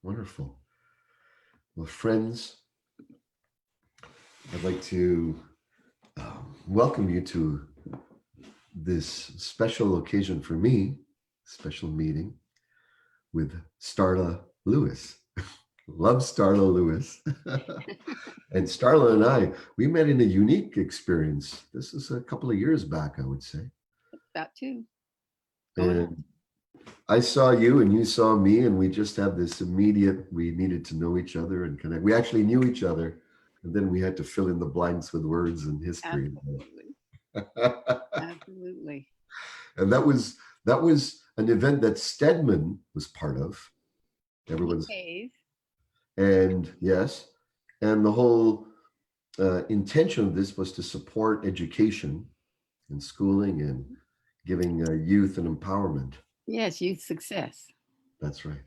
Wonderful. Well, friends, I'd like to welcome you to this special occasion for me, special meeting with Starla Lewis. Love Starla Lewis. And Starla and I, we met in a unique experience. This is a couple of years back, I would say. About two. And I saw you and you saw me, and we just had this immediate, we needed to know each other and connect. We actually knew each other, and then we had to fill in the blanks with words and history. Absolutely. Absolutely. And that was an event that Stedman was part of. Everyone's Cave. and yes, and the whole intention of this was to support education and schooling and giving youth an empowerment. Yes, youth success. That's right.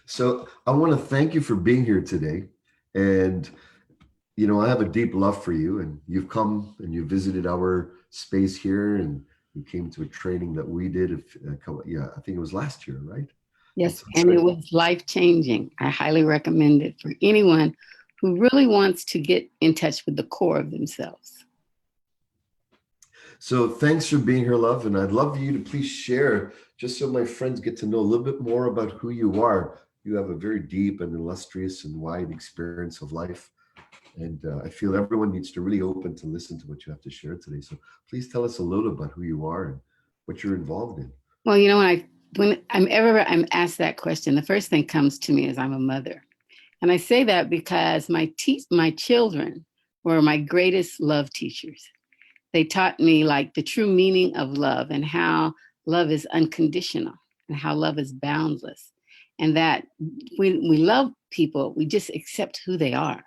So I want to thank you for being here today. And, I have a deep love for you, and you've come and you visited our space here, and you came to a training that we did. I think it was last year, right? Yes, and it was life-changing. I highly recommend it for anyone who really wants to get in touch with the core of themselves. So thanks for being here, love. And I'd love you to please share, just so my friends get to know a little bit more about who you are. You have a very deep and illustrious and wide experience of life. And I feel everyone needs to really open to listen to what you have to share today. So please tell us a little about who you are and what you're involved in. Well, when I'm asked that question, the first thing comes to me is I'm a mother. And I say that because my children were my greatest love teachers. They taught me like the true meaning of love and how love is unconditional and how love is boundless. And that when we love people, we just accept who they are.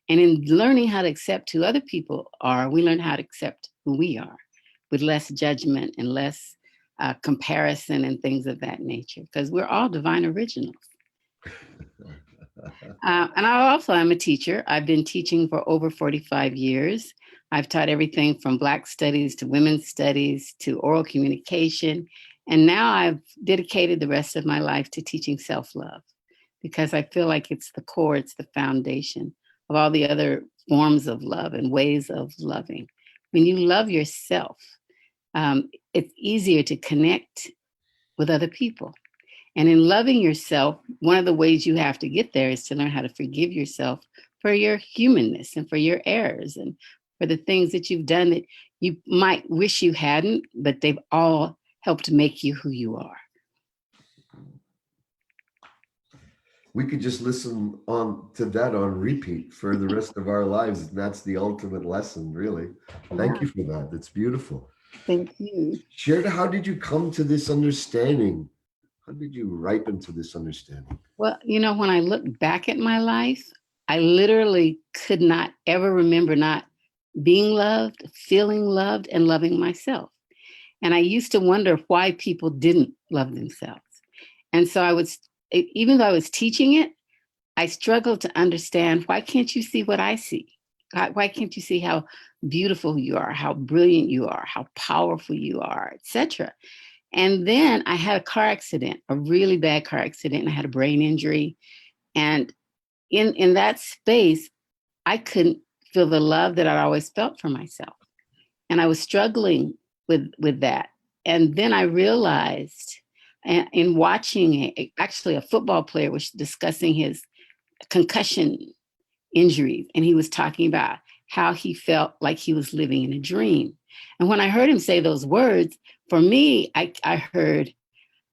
And in learning how to accept who other people are, we learn how to accept who we are with less judgment and less comparison and things of that nature, because we're all divine originals. And I'm a teacher. I've been teaching for over 45 years. I've taught everything from Black studies to women's studies to oral communication. And now I've dedicated the rest of my life to teaching self-love, because I feel like it's the core, it's the foundation of all the other forms of love and ways of loving. When you love yourself, it's easier to connect with other people. And in loving yourself, one of the ways you have to get there is to learn how to forgive yourself for your humanness and for your errors and for the things that you've done that you might wish you hadn't, but they've all helped make you who you are. We could just listen on to that on repeat for the rest of our lives. And that's the ultimate lesson, really. Thank you for that. That's beautiful. Thank you. Share, how did you come to this understanding? How did you ripen to this understanding? Well, when I look back at my life, I literally could not ever remember not being loved, feeling loved, and loving myself. And I used to wonder why people didn't love themselves. And so even though I was teaching it, I struggled to understand, why can't you see what I see? Why can't you see how beautiful you are, how brilliant you are, how powerful you are, etc. And then I had a car accident, a really bad car accident, and I had a brain injury. And in that space, I couldn't feel the love that I'd always felt for myself. And I was struggling with that. And then I realized, in watching actually a football player was discussing his concussion injuries, and he was talking about how he felt like he was living in a dream. And when I heard him say those words, for me, I heard,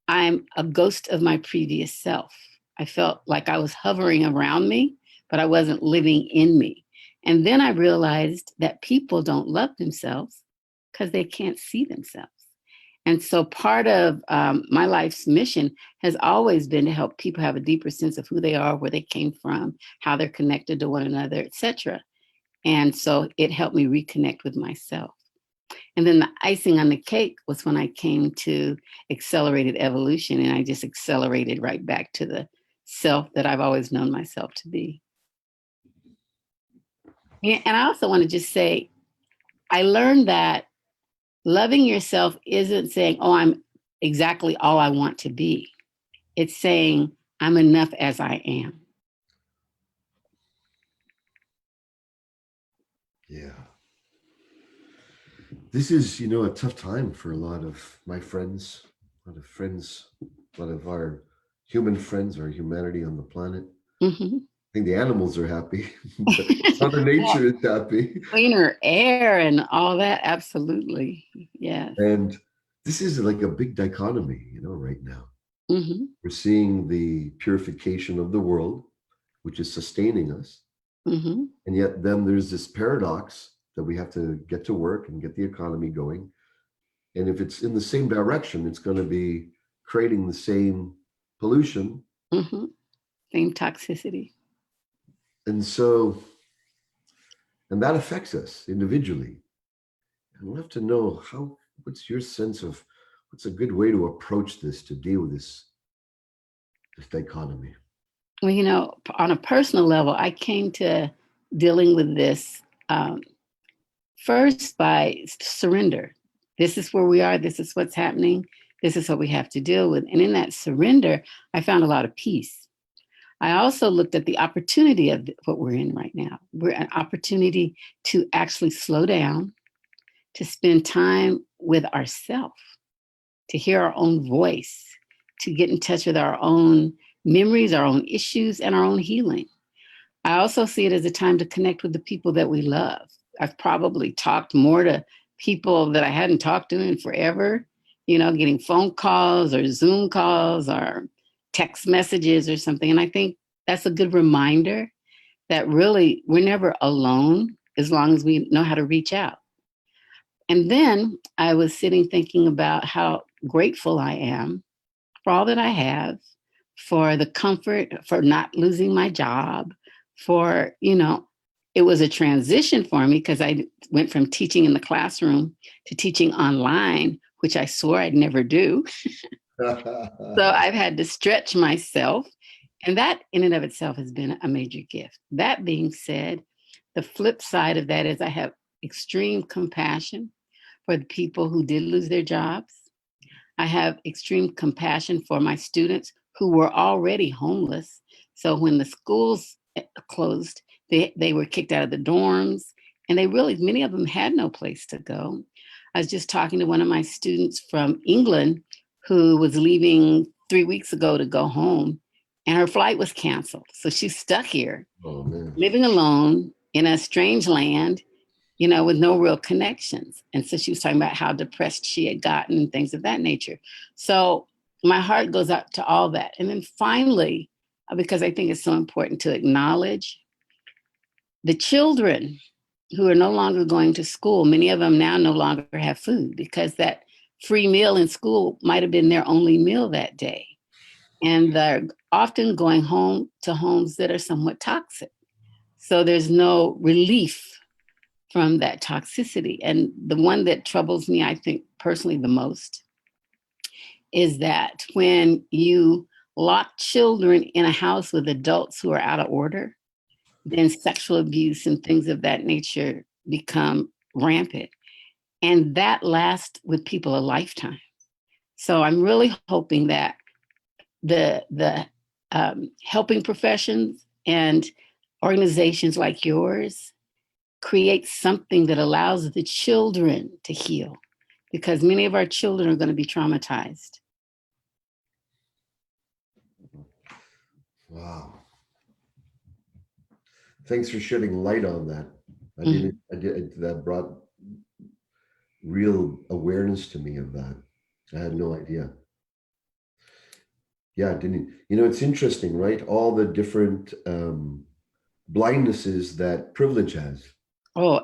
I'm a ghost of my previous self. I felt like I was hovering around me, but I wasn't living in me. And then I realized that people don't love themselves because they can't see themselves. And so part of my life's mission has always been to help people have a deeper sense of who they are, where they came from, how they're connected to one another, etc. And so it helped me reconnect with myself. And then the icing on the cake was when I came to accelerated evolution, and I just accelerated right back to the self that I've always known myself to be. And I also want to just say, I learned that loving yourself isn't saying, oh, I'm exactly all I want to be. It's saying, I'm enough as I am. Yeah. This is, a tough time for a lot of my friends, a lot of our human friends, our humanity on the planet. Mm-hmm. I think the animals are happy, but Mother Nature is happy. Cleaner air and all that. Absolutely. Yes. And this is like a big dichotomy, right now. Mm-hmm. We're seeing the purification of the world, which is sustaining us. Mm-hmm. And yet then there's this paradox that we have to get to work and get the economy going. And if it's in the same direction, it's going to be creating the same pollution. Mm-hmm. Same toxicity. And so, and that affects us individually. And we'll have to know what's your sense of what's a good way to approach this to deal with this dichotomy? Well, on a personal level, I came to dealing with this first by surrender. This is where we are. This is what's happening. This is what we have to deal with. And in that surrender, I found a lot of peace. I also looked at the opportunity of what we're in right now. We're an opportunity to actually slow down, to spend time with ourselves, to hear our own voice, to get in touch with our own memories, our own issues, and our own healing. I also see it as a time to connect with the people that we love. I've probably talked more to people that I hadn't talked to in forever, getting phone calls or Zoom calls or text messages or something. And I think that's a good reminder that really we're never alone as long as we know how to reach out. And then I was sitting thinking about how grateful I am for all that I have, for the comfort, for not losing my job, it was a transition for me because I went from teaching in the classroom to teaching online, which I swore I'd never do. So I've had to stretch myself. And that in and of itself has been a major gift. That being said, the flip side of that is I have extreme compassion for the people who did lose their jobs. I have extreme compassion for my students who were already homeless. So when the schools closed, they were kicked out of the dorms, and many of them had no place to go. I was just talking to one of my students from England who was leaving 3 weeks ago to go home, and her flight was canceled. So she's stuck here, Oh man. living alone in a strange land, with no real connections. And so she was talking about how depressed she had gotten and things of that nature. So my heart goes out to all that. And then finally, because I think it's so important to acknowledge the children who are no longer going to school, many of them now no longer have food because that free meal in school might have been their only meal that day. And they're often going home to homes that are somewhat toxic. So there's no relief from that toxicity. And the one that troubles me, I think personally the most, is that when you lock children in a house with adults who are out of order, then sexual abuse and things of that nature become rampant. And that lasts with people a lifetime. So I'm really hoping that the helping professions and organizations like yours create something that allows the children to heal, because many of our children are going to be traumatized. Wow. Thanks for shedding light on that. Mhm. That brought real awareness to me of that. I had no idea. Yeah, I didn't. It's interesting, right? All the different blindnesses that privilege has. Oh,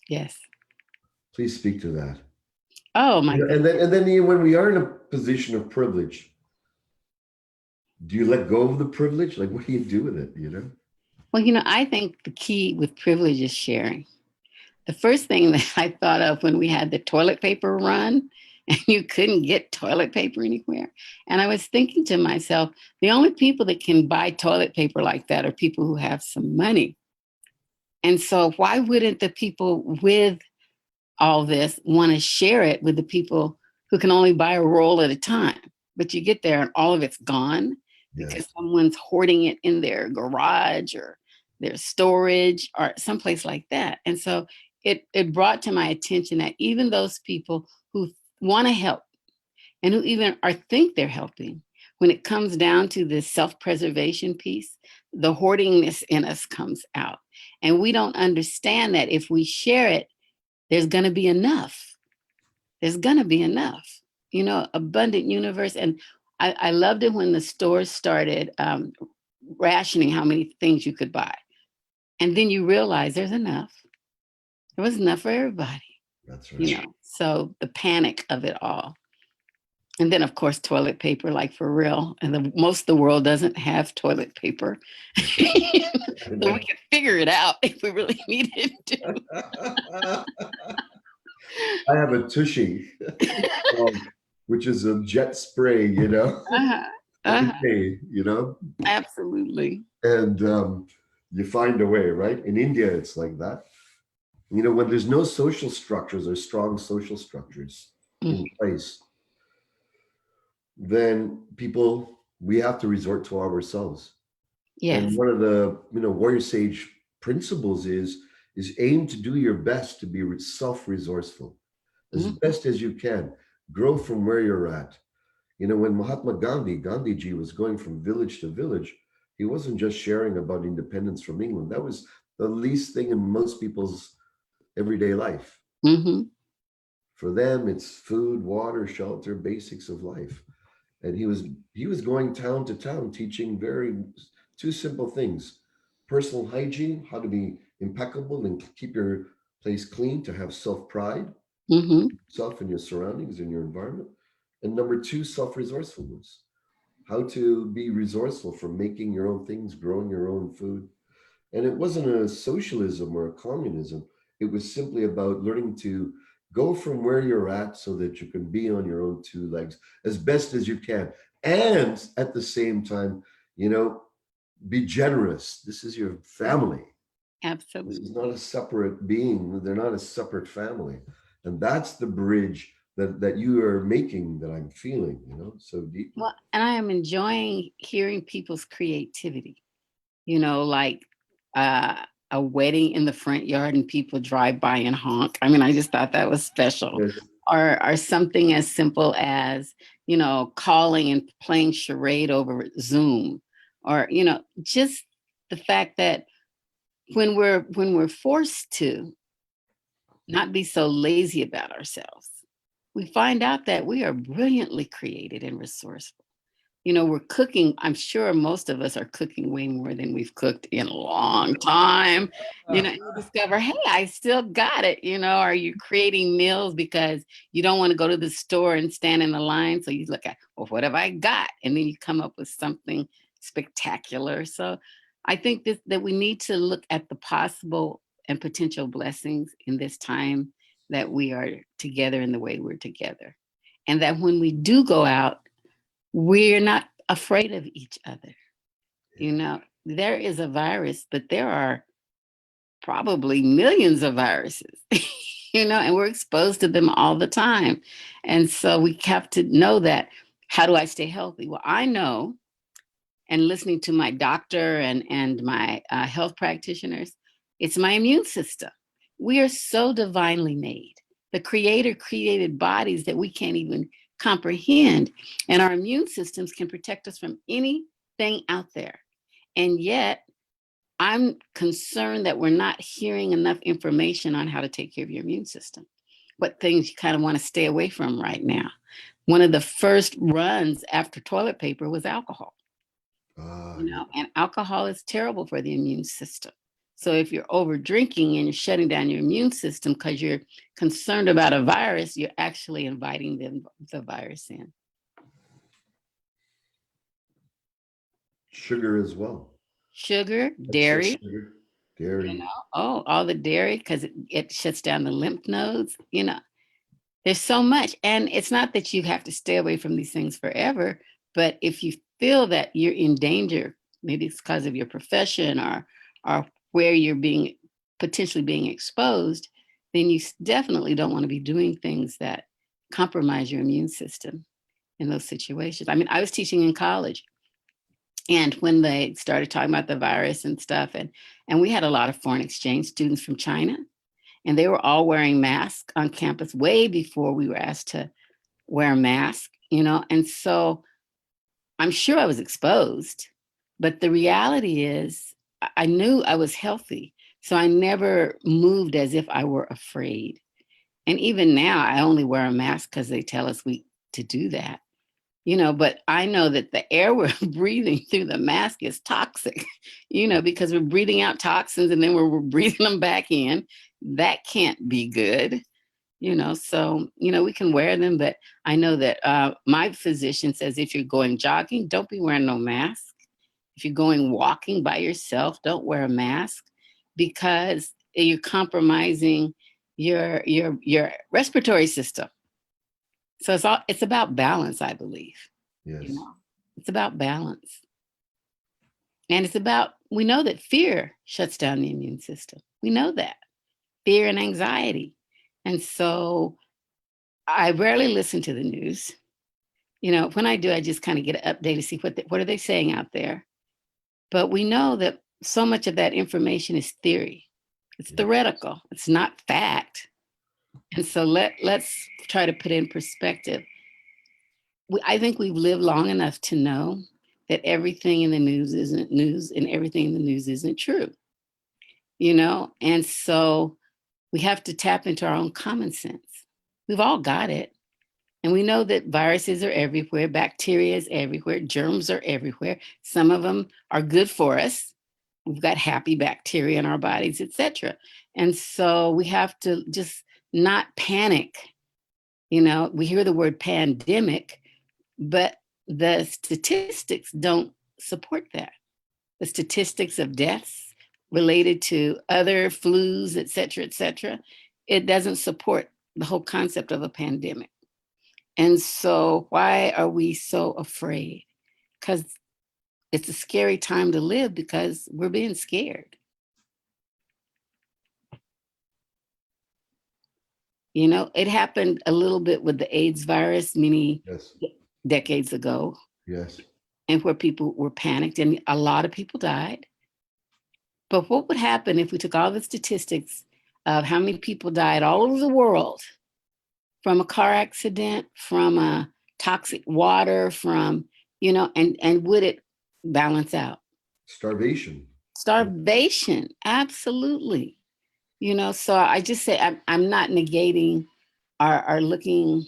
yes. Please speak to that. Oh, my And goodness. then when we are in a position of privilege, do you let go of the privilege? Like, what do you do with it? Well, I think the key with privilege is sharing. The first thing that I thought of when we had the toilet paper run and you couldn't get toilet paper anywhere. And I was thinking to myself, the only people that can buy toilet paper like that are people who have some money. And so why wouldn't the people with all this want to share it with the people who can only buy a roll at a time? But you get there and all of it's gone. Yeah. because someone's hoarding it in their garage or their storage or someplace like that. And so it brought to my attention that even those people who want to help and who even are think they're helping, when it comes down to this self-preservation piece, the hoardingness in us comes out. And we don't understand that if we share it, there's going to be enough. There's going to be enough, abundant universe. And I loved it when the stores started rationing how many things you could buy. And then you realize there's enough. There was enough for everybody, That's right. So the panic of it all. And then, of course, toilet paper, like for real. And most of the world doesn't have toilet paper. So we can figure it out if we really needed to. I have a tushy, which is a jet spray, Uh-huh. every Uh-huh. day. Absolutely. And you find a way, right? In India, it's like that. When there's no social structures or strong social structures in Mhm. place, then we have to resort to ourselves. And Yes. one of the, warrior sage principles is aim to do your best to be self-resourceful as Mhm. best as you can. Grow from where you're at. When Mahatma Gandhiji was going from village to village, he wasn't just sharing about independence from England. That was the least thing in most people's everyday life. Mhm. For them, it's food, water, shelter, basics of life. And he was going town to town teaching two simple things: personal hygiene, how to be impeccable and keep your place clean, to have self-pride, Mhm. self and your surroundings and your environment. And number two, self-resourcefulness, how to be resourceful for making your own things, growing your own food. And it wasn't a socialism or a communism. It was simply about learning to go from where you're at so that you can be on your own two legs as best as you can. And at the same time, you know, be generous. This is your family. This is not Absolutely. a separate being. They're not a separate family. And that's the bridge that you are making, that I'm feeling, so deeply. Well, and I am enjoying hearing people's creativity. Like uh, a wedding in the front yard and people drive by and honk. I mean, I just thought that was special. Yes. Or something as simple as, calling and playing charade over Zoom. Or, just the fact that when we're forced to not be so lazy about ourselves, we find out that we are brilliantly created and resourceful. We're cooking. I'm sure most of us are cooking way more than we've cooked in a long time. And you discover, hey, I still got it. Are you creating meals because you don't want to go to the store and stand in the line? So you look at, well, what have I got? And then you come up with something spectacular. So I think that we need to look at the possible and potential blessings in this time that we are together in the way we're together. And that when we do go out, we're not afraid of each other. There is a virus, but there are probably millions of viruses, and we're exposed to them all the time. And so we have to know that. How do I stay healthy? Well, I know, and listening to my doctor and my health practitioners, it's my immune system. We are so divinely made. The creator created bodies that we can't even comprehend, and our immune systems can protect us from anything out there. And yet I'm concerned that we're not hearing enough information on how to take care of your immune system, what things you kind of want to stay away from right now. One of the first runs after toilet paper was alcohol. Yeah. And alcohol is terrible for the immune system. So if you're over drinking and you're shutting down your immune system because you're concerned about a virus, you're actually inviting the virus in. Sugar as well. Sugar, Excess dairy, sugar, dairy. all the dairy because it shuts down the lymph nodes. There's so much. And it's not that you have to stay away from these things forever, but if you feel that you're in danger, maybe it's because of your profession or where you're being potentially being exposed, then you definitely don't want to be doing things that compromise your immune system in those situations. I mean, I was teaching in college And when they started talking about the virus and stuff, and we had a lot of foreign exchange students from China, and they were all wearing masks on campus way before we were asked to wear a mask, and so I'm sure I was exposed, but the reality is I knew I was healthy. So I never moved as if I were afraid. And even now, I only wear a mask because they tell us we to do that. But I know that the air we're breathing through the mask is toxic, because we're breathing out toxins and then we're breathing them back in. That can't be good, so we can wear them, but I know that my physician says if you're going jogging, don't be wearing no mask. If you're going walking by yourself, don't wear a mask, because you're compromising your respiratory system. So it's about balance, I believe. you Yes. know it's about balance, and it's about, we know that fear shuts down the immune system. We know that, fear and anxiety. And so I rarely listen to the news. When I do, I just kind of get an update to see what are they saying out there. But we know that so much of that information is theory. It's Yeah. theoretical. It's not fact. And so let's try to put in perspective. I think we've lived long enough to know that everything in the news isn't news and everything in the news isn't true. And so we have to tap into our own common sense. We've all got it. And we know that viruses are everywhere, bacteria is everywhere, germs are everywhere. Some of them are good for us. We've got happy bacteria in our bodies, etc. And so we have to just not panic. We hear the word pandemic, but the statistics don't support that. The statistics of deaths related to other flus, et cetera, it doesn't support the whole concept of a pandemic. And so, why are we so afraid? Because it's a scary time to live because we're being scared. It happened a little bit with the AIDS virus many Yes. decades ago, Yes. and where people were panicked and a lot of people died. But what would happen if we took all the statistics of how many people died all over the world from a car accident, from a toxic water, from, and would it balance out? Starvation. Starvation, absolutely. So I just say I'm not negating or looking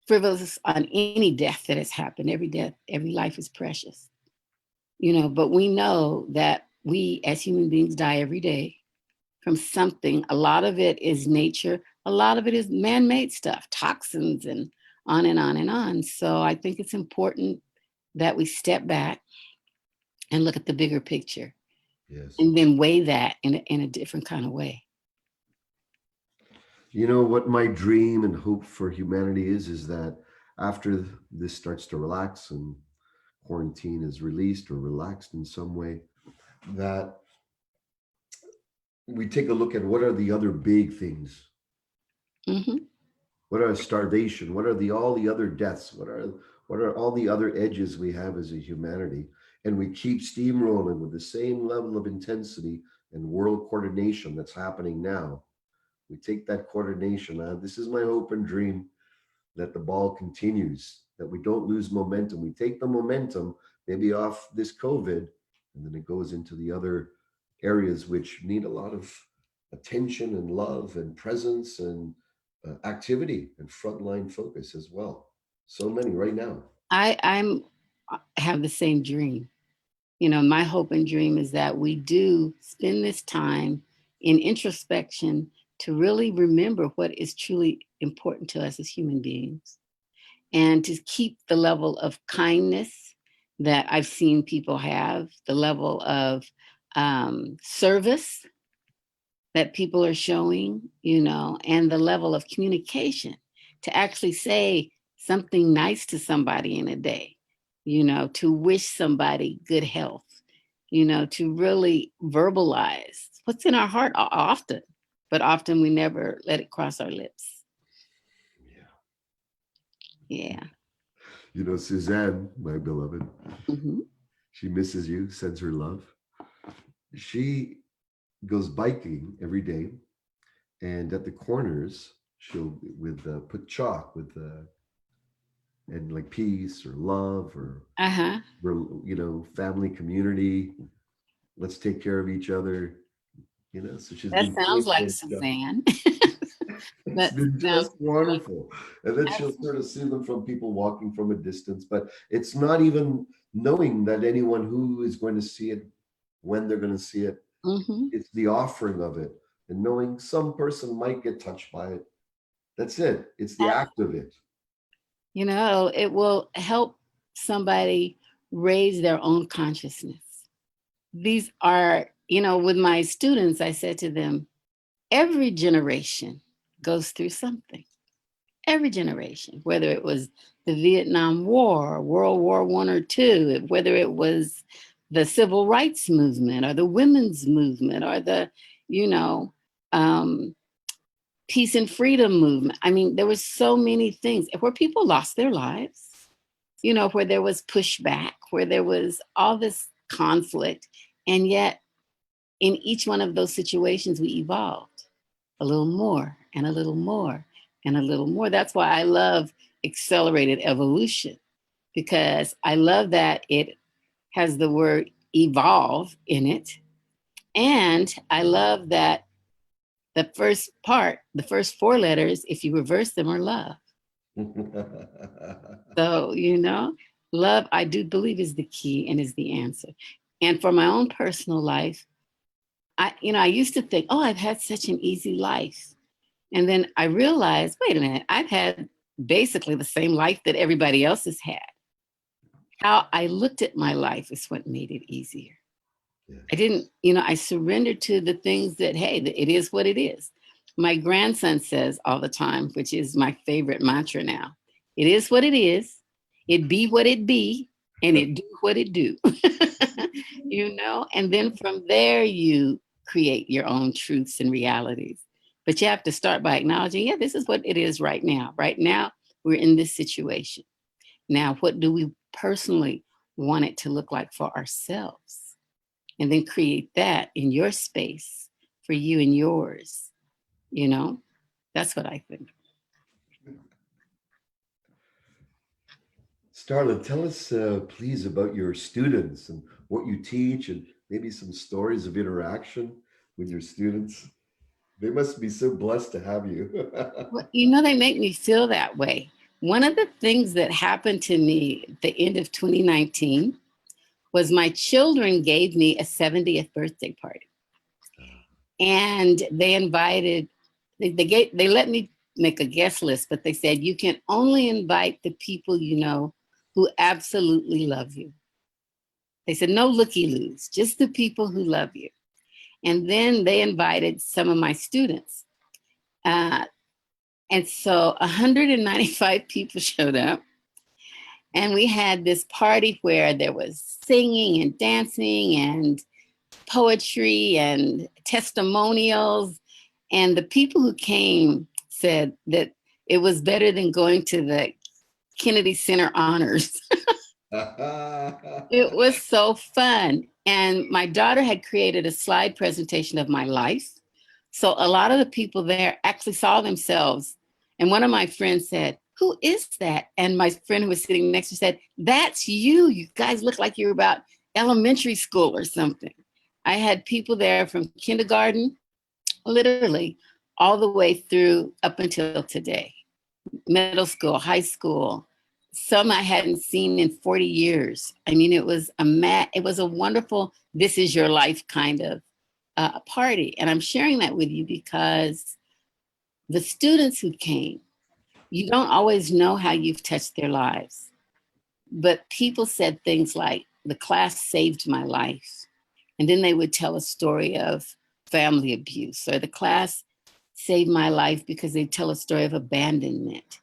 frivolous on any death that has happened. Every death, every life is precious, but we know that we as human beings die every day from something. A lot of it is nature, a lot of it is man made stuff, toxins, and on and on and on. So I think it's important that we step back and look at the bigger picture Yes. and then weigh that in a different kind of way. You know what my dream and hope for humanity is that after this starts to relax and quarantine is released or relaxed in some way, that we take a look at what are the other big things. Hmm. What are starvation? What are the all the other deaths? What are all the other edges we have as a humanity? And we keep steamrolling with the same level of intensity and world coordination that's happening now. We take that coordination. This is my hope and dream, that the ball continues, that we don't lose momentum. We take the momentum maybe off this COVID, and then it goes into the other areas which need a lot of attention and love and presence and activity and frontline focus as well. So many right now. I'm have the same dream. My hope and dream is that we do spend this time in introspection to really remember what is truly important to us as human beings, and to keep the level of kindness that I've seen people have, the level of service that people are showing, and the level of communication to actually say something nice to somebody in a day, to wish somebody good health, to really verbalize what's in our heart often, but often we never let it cross our lips. Yeah. Yeah. Suzanne, my beloved, Hmm. She misses you, sends her love. She goes biking every day, and at the corners, she'll with put chalk with and like peace or love or Uh-huh. family, community. Let's take care of each other. So she's That been putting sounds like those stuff. Suzanne. It's That been sounds just wonderful. And then she'll absolutely. sort of see them from people walking from a distance, but it's not even knowing that anyone who is going to see it, when they're going to see it. Mm-hmm. It's the offering of it and knowing some person might get touched by it. That's it. It's the act of it. It will help somebody raise their own consciousness. These are, with my students, I said to them, every generation goes through something. Every generation, whether it was the Vietnam War, World War One or two, whether it was the civil rights movement or the women's movement or the, you know, um, peace and freedom movement. I mean, there was so many things where people lost their lives, where there was pushback, where there was all this conflict. And yet, in each one of those situations, we evolved a little more and a little more and a little more. That's why I love accelerated evolution, because I love that it has the word evolve in it. And I love that the first part, the first four letters, if you reverse them, are love. So, love, I do believe, is the key and is the answer. And for my own personal life, I used to think, oh, I've had such an easy life. And then I realized, wait a minute, I've had basically the same life that everybody else has had. How I looked at my life is what made it easier. Yeah. I didn't, I surrendered to the things that, hey, it is what it is. My grandson says all the time, which is my favorite mantra now, it is what it is, it be what it be, and it do what it do. And then from there, you create your own truths and realities. But you have to start by acknowledging, yeah, this is what it is right now. Right now, we're in this situation. Now, what do we personally want it to look like for ourselves? And then create that in your space for you and yours. You know, that's what I think. Starla, tell us, please, about your students and what you teach, and maybe some stories of interaction with your students. They must be so blessed to have you. Well, they make me feel that way. One of the things that happened to me at the end of 2019 was my children gave me a 70th birthday party. And they invited, they let me make a guest list, but they said, you can only invite the people you know who absolutely love you. They said, no looky loos, just the people who love you. And then they invited some of my students. Uh, and so 195 people showed up. And we had this party where there was singing and dancing and poetry and testimonials. And the people who came said that it was better than going to the Kennedy Center honors. It was so fun. And my daughter had created a slide presentation of my life. So a lot of the people there actually saw themselves. And one of my friends said, who is that? And my friend who was sitting next to me said, that's you. You guys look like you're about elementary school or something. I had people there from kindergarten, literally, all the way through up until today, middle school, high school. Some I hadn't seen in 40 years. I mean, it was a wonderful, this is your life kind of party. And I'm sharing that with you because the students who came, you don't always know how you've touched their lives. But people said things like, the class saved my life. And then they would tell a story of family abuse, or the class saved my life because they tell a story of abandonment.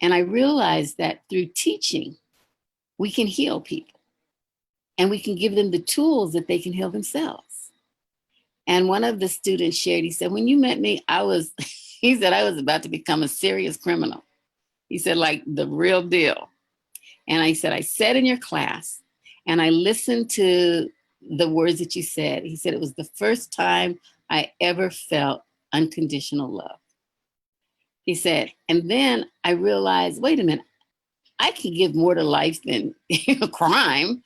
And I realized that through teaching, we can heal people and we can give them the tools that they can heal themselves. And one of the students shared, he said, when you met me, he said, I was about to become a serious criminal. He said, like the real deal. And I said, I sat in your class And I listened to the words that you said. He said it was the first time I ever felt unconditional love. He said, and then I realized, wait a minute, I can give more to life than a crime.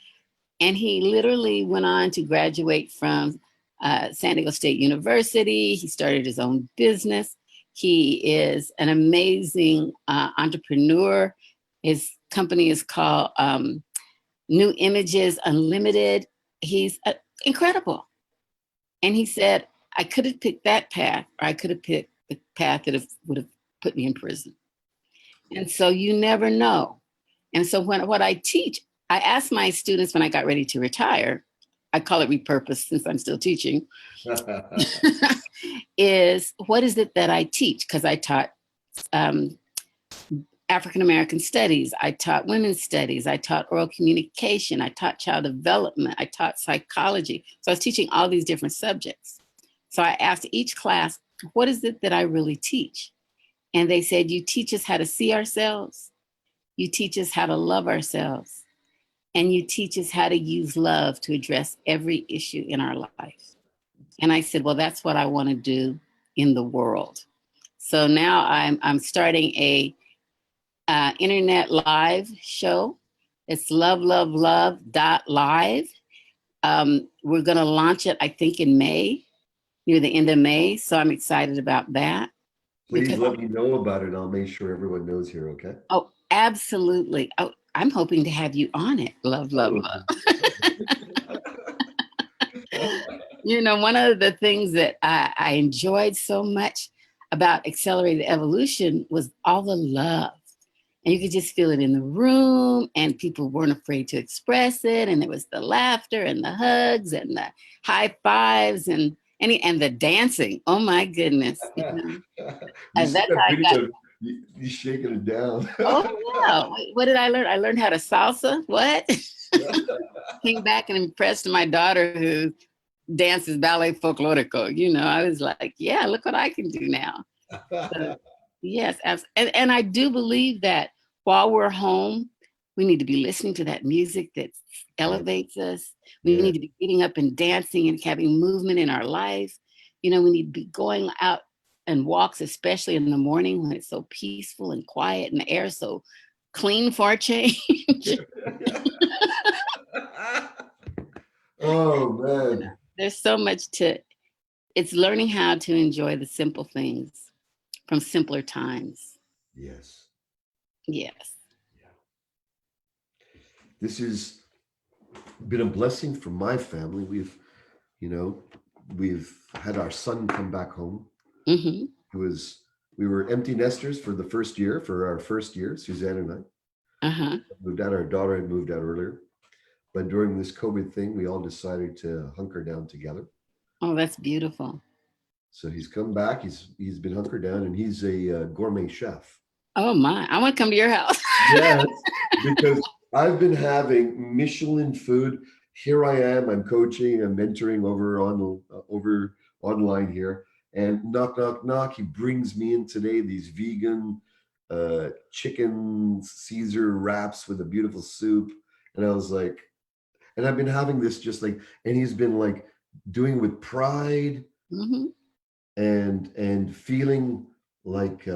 And he literally went on to graduate from San Diego State University. He started his own business. He is an amazing entrepreneur. His company is called New Images Unlimited. He's incredible. And he said, I could have picked that path, or I could have picked the path that would have put me in prison. And so you never know. And so what I teach, I asked my students when I got ready to retire, I call it repurpose since I'm still teaching, is what is it that I teach? Because I taught African American studies, I taught women's studies, I taught oral communication, I taught child development, I taught psychology. So I was teaching all these different subjects. So I asked each class, what is it that I really teach? And they said, you teach us how to see ourselves, you teach us how to love ourselves, and you teach us how to use love to address every issue in our life. And I said, well, that's what I want to do in the world. So now I'm starting a internet live show. It's love.live. We're going to launch it, I think, in May, near the end of May. So I'm excited about that. Please let me know about it. I'll make sure everyone knows here, okay? Oh, absolutely. Oh, I'm hoping to have you on it. Love, love, love. You know, one of the things that I enjoyed so much about accelerated evolution was all the love. And you could just feel it in the room, and people weren't afraid to express it. And there was the laughter and the hugs and the high fives and the dancing. Oh my goodness. You know? You see That's that how I got. video, you shaking it down. Oh yeah. What did I learn? I learned how to salsa. What? Came back and impressed my daughter who dances ballet folklorico. You know, I was like, yeah, look what I can do now. So, yes, and I do believe that while we're home, we need to be listening to that music that elevates us. We Yeah. need to be getting up and dancing and having movement in our life. You know, we need to be going out and walks, especially in the morning when it's so peaceful and quiet and the air so clean for a change. Oh You know, man. there's so much to it's learning how to enjoy the simple things from simpler times. Yes. Yes. Yeah. This has been a blessing for my family. You know, we've had our son come back home. Mm-hmm. It was we were empty nesters for the first year, for our first year, Suzanne and I Uh-huh. moved out. Our daughter had moved out earlier. But during this COVID thing, we all decided to hunker down together. Oh, that's beautiful. So he's come back. He's been hunkered down, and he's a gourmet chef. Oh my, I want to come to your house. Yes, because I've been having Michelin food. Here I am. I'm coaching. I'm mentoring over online here. And knock, knock, knock. He brings me in today these vegan chicken Caesar wraps with a beautiful soup. And I was like, and I've been having this just like, and he's been like doing with pride Mm-hmm. and feeling like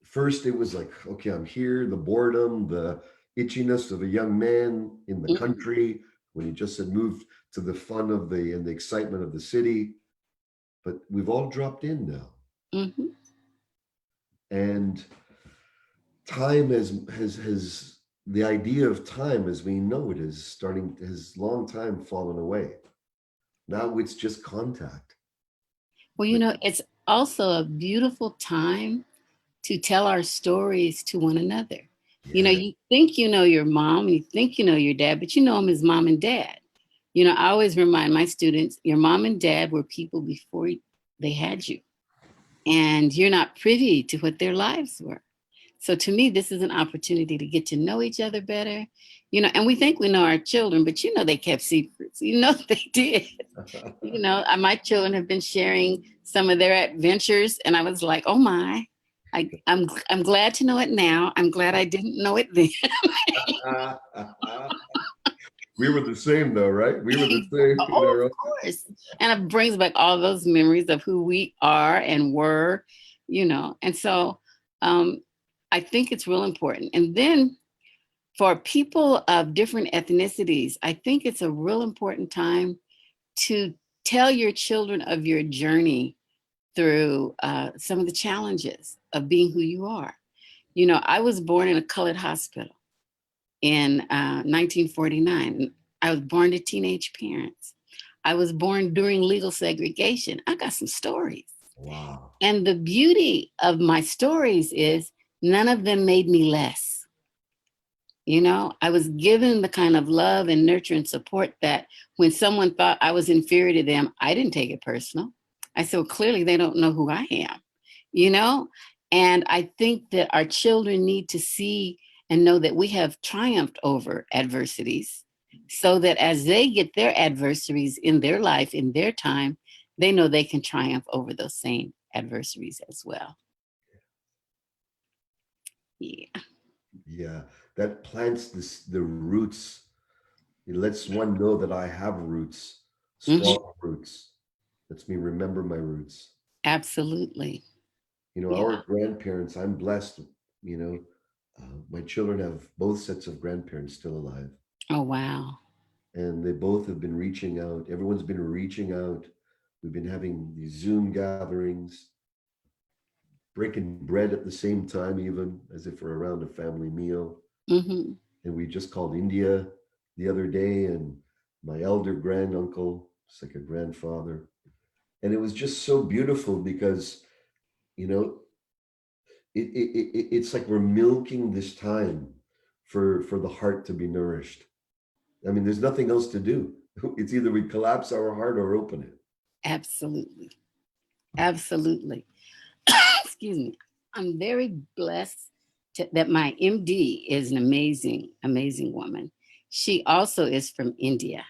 first it was like, okay, I'm here, the boredom, the itchiness of a young man in the Mm-hmm. country when he just had moved to the fun of the excitement of the city. But we've all dropped in now. Mm-hmm. And time has the idea of time as we know it is starting has long time fallen away. Now it's just contact. Well, you But know, it's also a beautiful time to tell our stories to one another. You know, yeah, you think you know your mom, you think you know your dad, but you know them as mom and dad. You know, I always remind my students, your mom and dad were people before they had you, and you're not privy to what their lives were. So to me, this is an opportunity to get to know each other better. You know, and we think we know our children, but you know they kept secrets. You know they did. You know, my children have been sharing some of their adventures, and I was like, oh my. I'm glad to know it now. I'm glad I didn't know it then. We were the same though, right? We were the same in Oh, our own. of course. And it brings back all those memories of who we are and were, And so um, I think it's real important. And then for people of different ethnicities, I think it's a real important time to tell your children of your journey through some of the challenges of being who you are. I was born in a colored hospital in 1949. I was born to teenage parents. I was born during legal segregation. I got some stories. Wow. And the beauty of my stories is none of them made me less. I was given the kind of love and nurture and support that when someone thought I was inferior to them, I didn't take it personal. I said, well, clearly they don't know who I am, you know? And I think that our children need to see and know that we have triumphed over adversities so that as they get their adversaries in their life, in their time, they know they can triumph over those same adversaries as well. Yeah. Yeah, that plants the roots. It lets one know that I have roots, Mhm. strong roots. Lets me remember my roots. Absolutely. Yeah. Our grandparents, I'm blessed, you know, my children have both sets of grandparents still alive, Oh, wow. and they both have been reaching out. Everyone's been reaching out. We've been having these Zoom gatherings, breaking bread at the same time, even as if we're around a family meal. Hmm. And we just called India the other day, and my elder granduncle, it's like a grandfather. And it was just so beautiful because, you know, it's like we're milking this time for the heart to be nourished. I mean, there's nothing else to do. It's either we collapse our heart or open it. Absolutely. Absolutely. Excuse me. I'm very blessed that my MD is an amazing, amazing woman. She also is from India,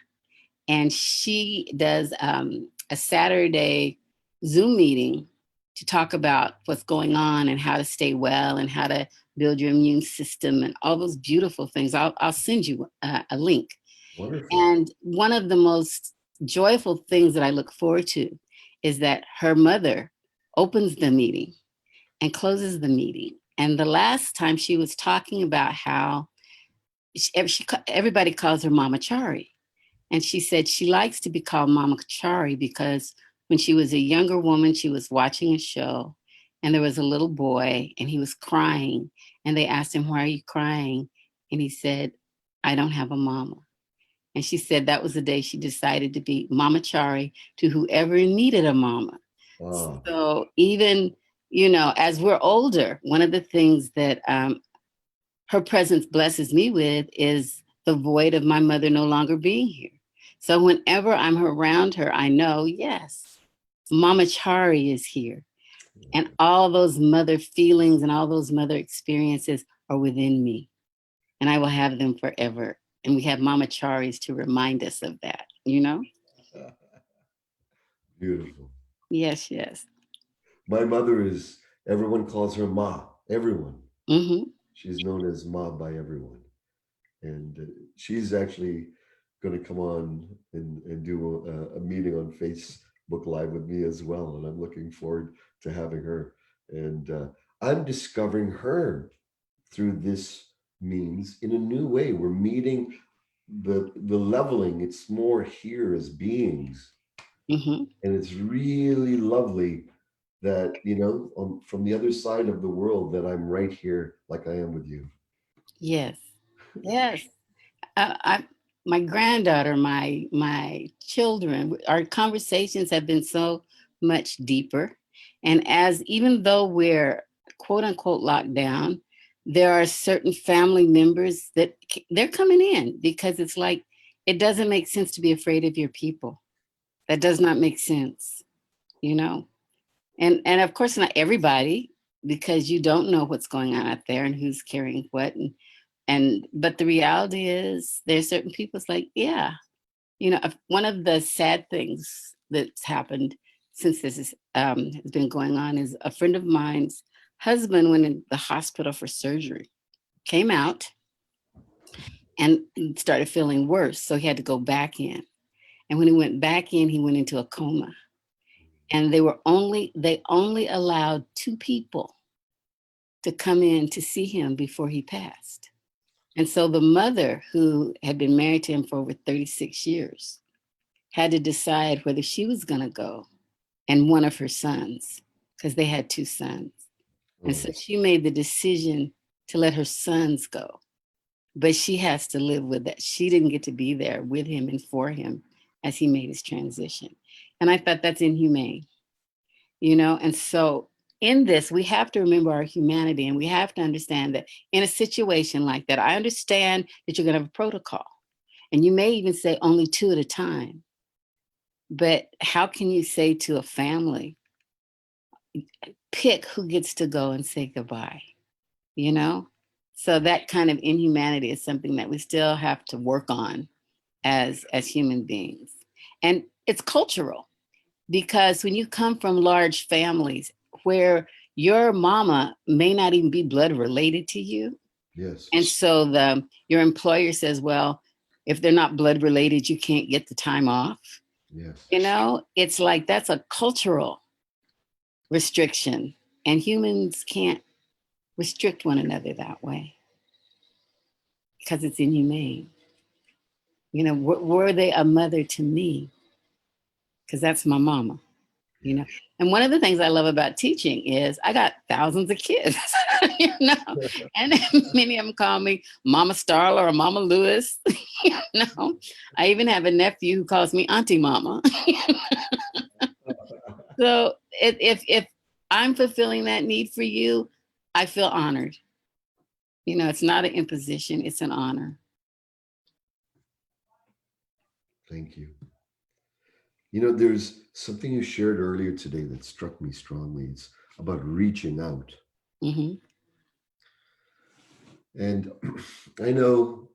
and she does a Saturday Zoom meeting to talk about what's going on and how to stay well and how to build your immune system and all those beautiful things. I'll send you a link. Wonderful. And one of the most joyful things that I look forward to is that her mother opens the meeting and closes the meeting. And the last time she was talking about how everybody calls her Mama Chari. And she said she likes to be called Mama Chari because when she was a younger woman, she was watching a show and there was a little boy and he was crying. And they asked him, why are you crying? And he said, I don't have a mama. And she said that was the day she decided to be Mama Chari to whoever needed a mama. Ah, So even, as we're older, one of the things that her presence blesses me with is the void of my mother no longer being here. So whenever I'm around her, I know, yes, Mama Chari is here. And all those mother feelings and all those mother experiences are within me. And I will have them forever. And we have Mama Charis to remind us of that. beautiful. Yes, yes. My mother is, everyone calls her Ma, everyone. Hmm. She's known as Ma by everyone. And she's actually going to come on and do a meeting on Facebook Live with me as well. And I'm looking forward to having her. And I'm discovering her through this means in a new way. We're meeting the leveling. It's more here as beings, Hmm. and it's really lovely that from the other side of the world that I'm right here like I am with you. Yes. Yes. I my granddaughter, my children, our conversations have been so much deeper. And as even though we're quote unquote locked down, there are certain family members that they're coming in because it's like it doesn't make sense to be afraid of your people. That does not make sense, you know. And of course not everybody, because you don't know what's going on out there and who's carrying what. And but the reality is there's certain people's like, yeah, one of the sad things that's happened since this has been going on is a friend of mine's Husband went in the hospital for surgery, came out and started feeling worse. So he had to go back in. And when he went back in, he went into a coma. And they only allowed two people to come in to see him before he passed. And so the mother, who had been married to him for over 36 years, had to decide whether she was going to go and one of her sons, because they had two sons. And so Oh, she made the decision to let her sons go. But she has to live with that. She didn't get to be there with him and for him as he made his transition. And I thought that's inhumane, you know? And so in this, we have to remember our humanity, and we have to understand that in a situation like that, I understand that you're going to have a protocol, and you may even say only two at a time. But how can you say to a family, pick who gets to go and say goodbye, you know? So that kind of inhumanity is something that we still have to work on as human beings. And it's cultural, because when you come from large families where your mama may not even be blood related to you, yes, and so your employer says, well, if they're not blood related, you can't get the time off. yes. You know, it's like that's a cultural restriction, and humans can't restrict one another that way because it's inhumane. You know, were they a mother to me? Because that's my mama, you Yeah. know. And one of the things I love about teaching is I got thousands of kids, you know, and many of them call me Mama Starla or Mama Lewis, you know. I even have a nephew who calls me Auntie Mama. So if I'm fulfilling that need for you, I feel honored. You know, it's not an imposition, it's an honor. Thank you. You know, there's something you shared earlier today that struck me strongly. It's about reaching out. Hmm. And I know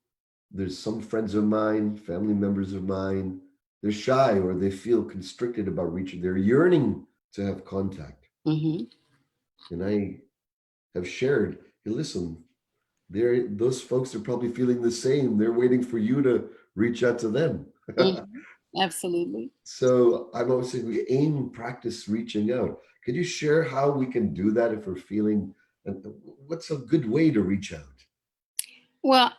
there's some friends of mine, family members of mine, they're shy or they feel constricted about reaching. They're yearning to have contact. Hmm. And I have shared, hey, listen, those folks are probably feeling the same. They're waiting for you to reach out to them. Hmm. Absolutely. So I'm always saying we aim, practice reaching out. Could you share how we can do that if we're feeling, and what's a good way to reach out? Well,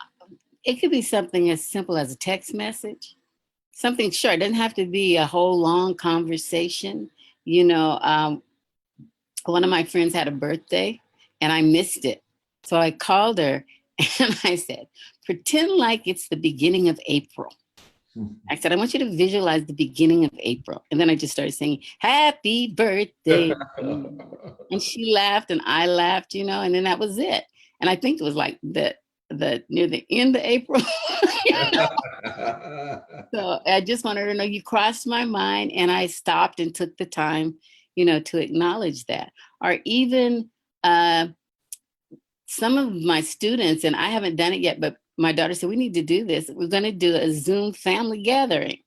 it could be something as simple as a text message, something short. It doesn't have to be a whole long conversation. You know, one of my friends had a birthday and I missed it. So I called her and I said, pretend like it's the beginning of April. I said, I want you to visualize the beginning of April. And then I just started singing, Happy Birthday. And she laughed and I laughed, you know, and then that was it. And I think it was like the near the end of April. You know? So I just wanted her to know you crossed my mind, and I stopped and took the time, you know, to acknowledge that. Or even uh, some of my students, and I haven't done it yet, but my daughter said, we need to do this. We're going to do a Zoom family gathering.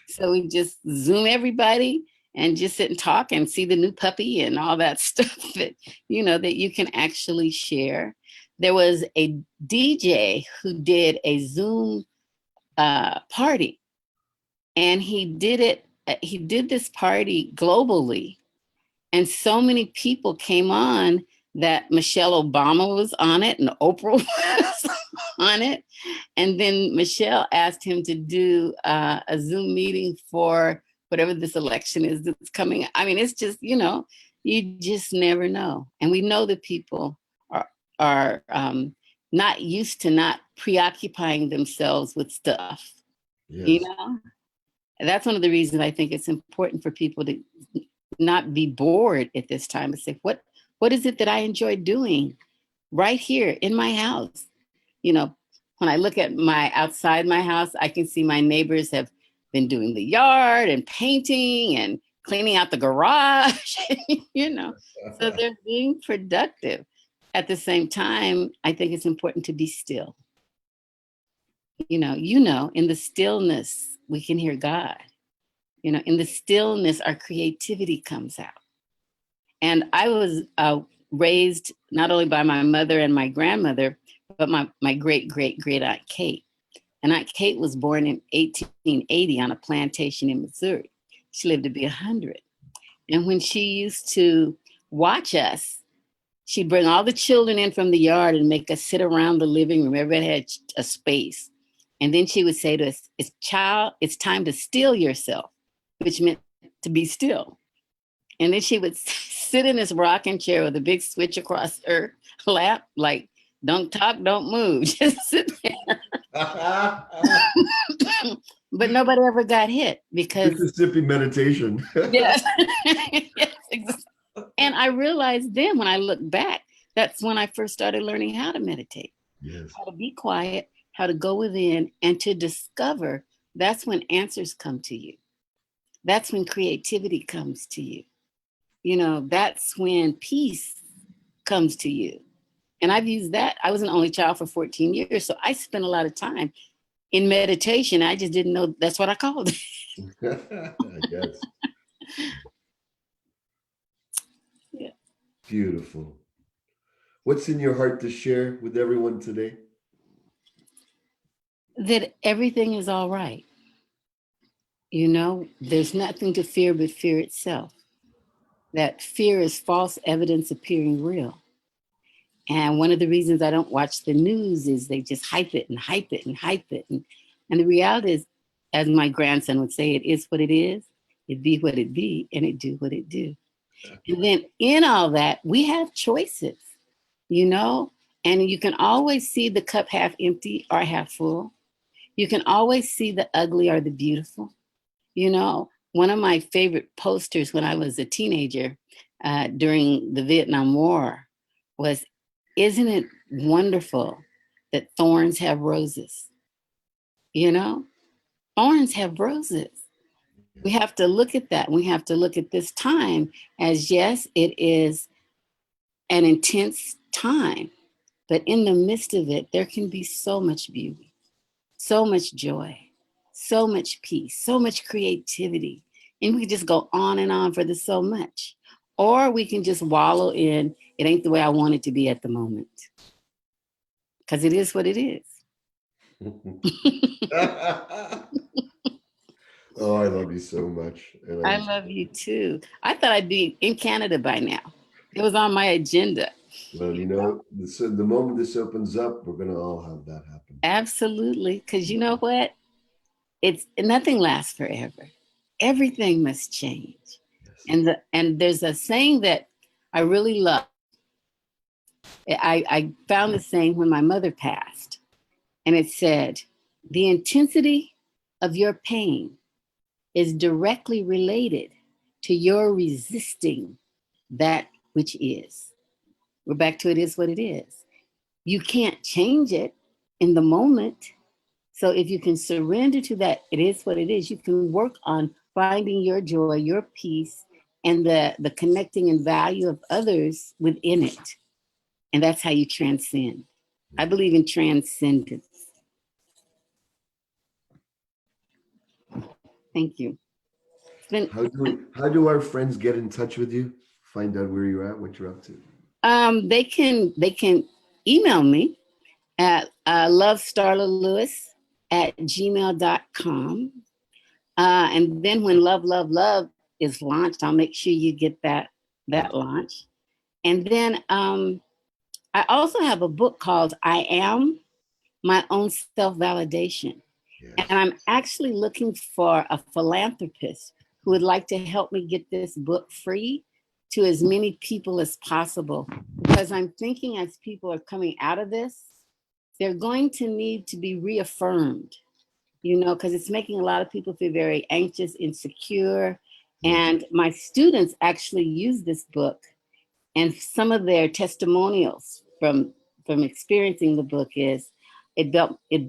So we just Zoom everybody and just sit and talk and see the new puppy and all that stuff that, you know, that you can actually share. There was a DJ who did a Zoom party, and he did this party globally. And so many people came on that Michelle Obama was on it and Oprah was on it. And then Michelle asked him to do a Zoom meeting for whatever this election is that's coming. I mean, it's just, you know, you just never know. And we know that people are not used to not preoccupying themselves with stuff, you Yes, know? And that's one of the reasons I think it's important for people to not be bored at this time and say, what is it that I enjoy doing right here in my house? You know, when I look at my outside my house, I can see my neighbors have been doing the yard and painting and cleaning out the garage, you know. So they're being productive. At the same time, I think it's important to be still. You know, in the stillness, we can hear God. In the stillness, our creativity comes out. And I was raised not only by my mother and my grandmother, but my great great great aunt Kate. And Aunt Kate was born in 1880 on a plantation in Missouri. She lived to be 100. And when she used to watch us, she'd bring all the children in from the yard and make us sit around the living room. Everybody had a space. And then she would say to us, it's time to still yourself, which meant to be still. And then she would sit in this rocking chair with a big switch across her lap, like, don't talk, don't move, just sit there. But nobody ever got hit because Mississippi meditation. yes, yes, exactly. And I realized then when I look back, that's when I first started learning how to meditate, Yes. how to be quiet, how to go within and to discover. That's when answers come to you. That's when creativity comes to you. You know, that's when peace comes to you. And I've used that. I was an only child for 14 years. So I spent a lot of time in meditation. I just didn't know that's what I called it. Yes. Yeah. Beautiful. What's in your heart to share with everyone today? That everything is all right. You know, there's nothing to fear but fear itself. That fear is false evidence appearing real. And one of the reasons I don't watch the news is they just hype it and hype it and hype it. And the reality is, as my grandson would say, it is what it is, it be what it be, and it do what it do. And then in all that, we have choices, you know, and you can always see the cup half empty or half full. You can always see the ugly or the beautiful. You know, one of my favorite posters when I was a teenager during the Vietnam War was, isn't it wonderful that thorns have roses? You know, thorns have roses. We have to look at that. We have to look at this time as, yes, it is an intense time, but in the midst of it, there can be so much beauty, so much joy, so much peace, so much creativity. And we can just go on and on for the so much. Or we can just wallow in, it ain't the way I want it to be at the moment. Because it is what it is. Oh, I love you so much. And I love you too. I thought I'd be in Canada by now. It was on my agenda. well, you know, the moment this opens up, we're gonna all have that happen. Absolutely. Because you know what? It's nothing lasts forever. Everything must change. Yes. And there's a saying that I really love. I found the saying when my mother passed, and it said, the intensity of your pain is directly related to your resisting that which is. We're back to it is what it is. You can't change it in the moment. So if you can surrender to that, it is what it is, you can work on finding your joy, your peace, and the connecting and value of others within it. And that's how you transcend. I believe in transcendence. Thank you. It's been How do our friends get in touch with you? Find out where you're at, what you're up to. they can email me at lovestarlalewis@gmail.com. And then when Love, Love, Love is launched, I'll make sure you get that launch. And then I also have a book called I Am My Own Self-Validation. Yes. And I'm actually looking for a philanthropist who would like to help me get this book free to as many people as possible. Because I'm thinking as people are coming out of this, they're going to need to be reaffirmed, you know, because it's making a lot of people feel very anxious, insecure. Yes. And my students actually use this book, and some of their testimonials from experiencing the book is it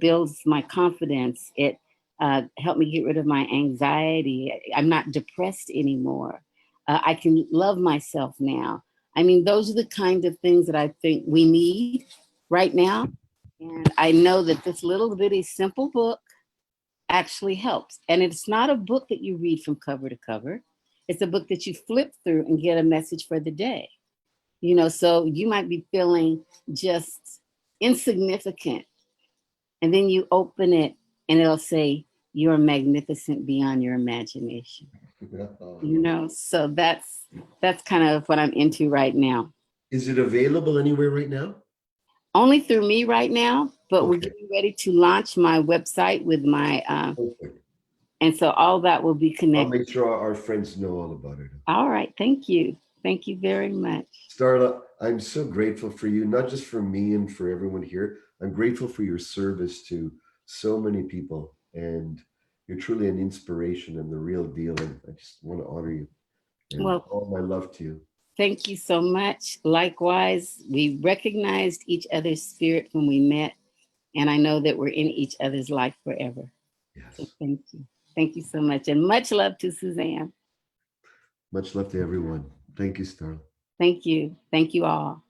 builds my confidence. It helped me get rid of my anxiety. I'm not depressed anymore. I can love myself now. I mean, those are the kind of things that I think we need right now. And I know that this little bitty simple book actually helps. And it's not a book that you read from cover to cover. It's a book that you flip through and get a message for the day. So you might be feeling just insignificant, and then you open it and it'll say, you're magnificent beyond your imagination. So that's kind of what I'm into right now. Is it available anywhere right now? Only through me right now, but we're Okay. getting ready to launch my website with my Perfect. and so all that will be I'll connected. make sure our friends know all about it. All right, thank you very much. Starla, I'm so grateful for you, not just for me and for everyone here. I'm grateful for your service to so many people, and you're truly an inspiration and the real deal. And I just want to honor you and Well, all my love to you. thank you so much. Likewise, we recognized each other's spirit when we met, and I know that we're in each other's life forever. So Yes. thank you. Thank you so much. And much love to Suzanne. Much love to everyone. Thank you, Starla. Thank you. Thank you all.